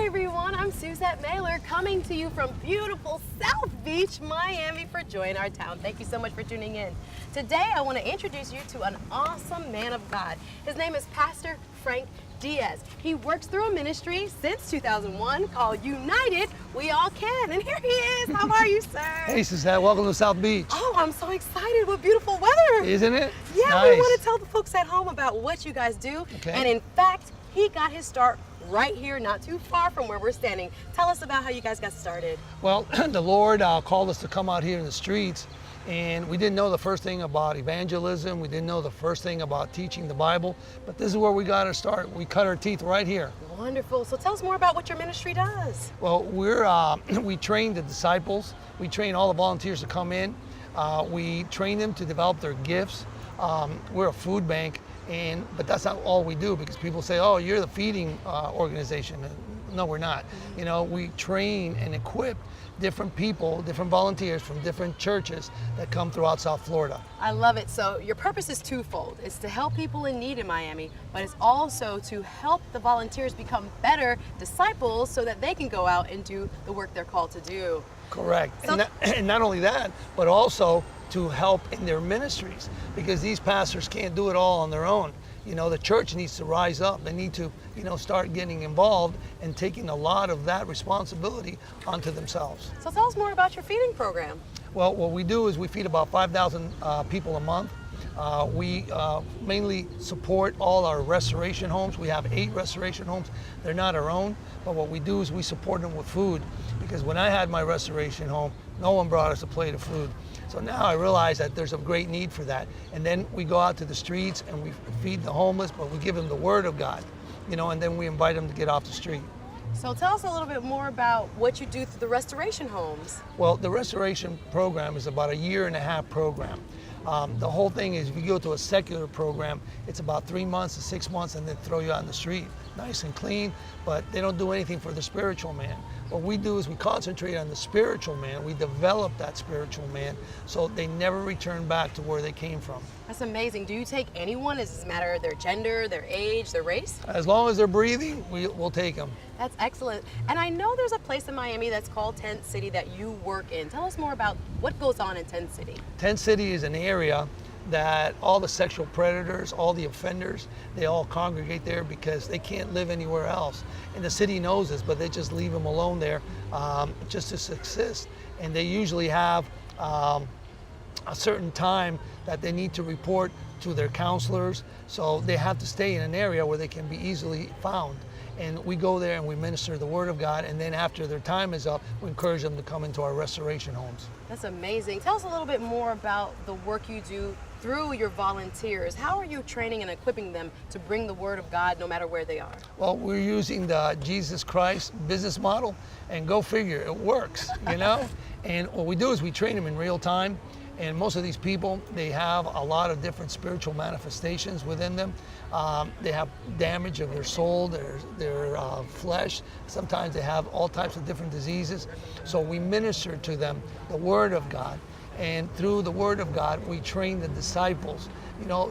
everyone, I'm Suzette Maylor coming to you from beautiful South Beach, Miami for Joy in Our Town. Thank you so much for tuning in. Today I want to introduce you to an awesome man of God. His name is Pastor Frank Diaz. He works through a ministry since 2001 called United We All Can. And here he is. How are you, sir? Hey, Suzette, welcome to South Beach. Oh, I'm so excited. What beautiful weather. Isn't it? Yeah, nice. We want to tell the folks at home about what you guys do. Okay. And in fact, he got his start right here, not too far from where we're standing. Tell us about how you guys got started. Well, the Lord called us to come out here in the streets, and we didn't know the first thing about evangelism. We didn't know the first thing about teaching the Bible, but this is where we got our start. We cut our teeth right here. Wonderful. So tell us more about what your ministry does. Well, we train the disciples. We train all the volunteers to come in. We train them to develop their gifts. We're a food bank. But that's not all we do, because people say, oh, you're the feeding organization. No, we're not. You know, we train and equip different people, different volunteers from different churches that come throughout South Florida. I love it. So your purpose is twofold. It's to help people in need in Miami, but it's also to help the volunteers become better disciples so that they can go out and do the work they're called to do. Correct. So And not only that, but also to help in their ministries, because these pastors can't do it all on their own. You know, the church needs to rise up. They need to, start getting involved and taking a lot of that responsibility onto themselves. So tell us more about your feeding program. Well, what we do is we feed about 5,000 people a month. We mainly support all our restoration homes. We have 8 restoration homes. They're not our own, but what we do is we support them with food, because when I had my restoration home, no one brought us a plate of food. So now I realize that there's a great need for that. And then we go out to the streets and we feed the homeless, but we give them the Word of God, and then we invite them to get off the street. So tell us a little bit more about what you do through the restoration homes. Well, the restoration program is about a 1.5-year program. The whole thing is, if you go to a secular program, it's about 3 months to 6 months, and they throw you out in the street, nice and clean, but they don't do anything for the spiritual man. What we do is we concentrate on the spiritual man. We develop that spiritual man so they never return back to where they came from. That's amazing. Do you take anyone? Does it matter their gender, their age, their race? As long as they're breathing, we'll take them. That's excellent. And I know there's a place in Miami that's called Tent City that you work in. Tell us more about what goes on in Tent City. Tent City is an area that all the sexual predators, all the offenders, they all congregate there because they can't live anywhere else. And the city knows this, but they just leave them alone there just to subsist. And they usually have a certain time that they need to report to their counselors, so they have to stay in an area where they can be easily found. And we go there and we minister the Word of God, and then after their time is up, we encourage them to come into our restoration homes. That's amazing. Tell us a little bit more about the work you do through your volunteers. How are you training and equipping them to bring the Word of God no matter where they are? Well, we're using the Jesus Christ business model, and go figure, it works, And what we do is we train them in real time. And most of these people, they have a lot of different spiritual manifestations within them. They have damage of their soul, their flesh. Sometimes they have all types of different diseases. So we minister to them the Word of God. And through the Word of God, we train the disciples,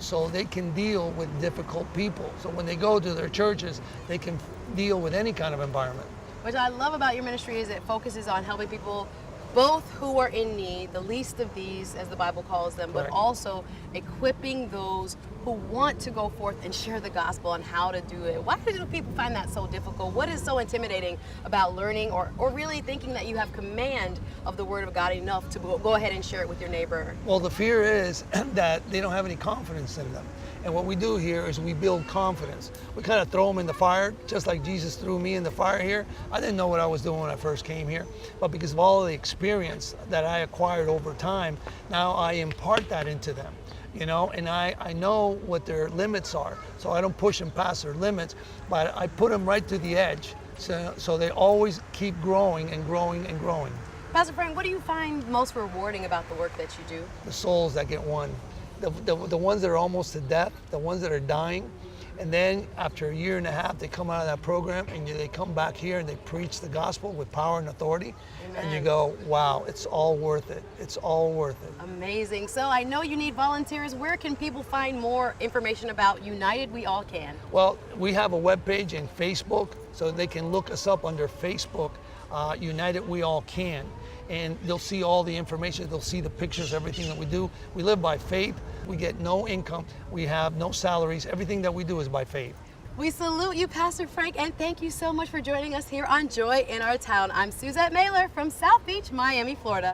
so they can deal with difficult people. So when they go to their churches, they can deal with any kind of environment. What I love about your ministry is it focuses on helping people both who are in need, the least of these, as the Bible calls them, but Correct. also equipping those who want to go forth and share the gospel and how to do it. Why do people find that so difficult? What is so intimidating about learning or really thinking that you have command of the Word of God enough to go ahead and share it with your neighbor? Well, the fear is that they don't have any confidence in them. And what we do here is we build confidence. We kind of throw them in the fire, just like Jesus threw me in the fire here. I didn't know what I was doing when I first came here, but because of all of the experience that I acquired over time, now I impart that into them. And I know what their limits are, so I don't push them past their limits, but I put them right to the edge, so they always keep growing and growing and growing. Pastor Frank, what do you find most rewarding about the work that you do? The souls that get won. The ones that are almost to death, the ones that are dying, And then after a year and a half, they come out of that program and they come back here and they preach the gospel with power and authority. Amen. And you go, wow, it's all worth it. It's all worth it. Amazing. So I know you need volunteers. Where can people find more information about United We All Can? Well, we have a webpage in Facebook, so they can look us up under Facebook, United We All Can. And they'll see all the information, they'll see the pictures, everything that we do. We live by faith, we get no income, we have no salaries, everything that we do is by faith. We salute you, Pastor Frank, and thank you so much for joining us here on Joy in Our Town. I'm Suzette Maylor from South Beach, Miami, Florida.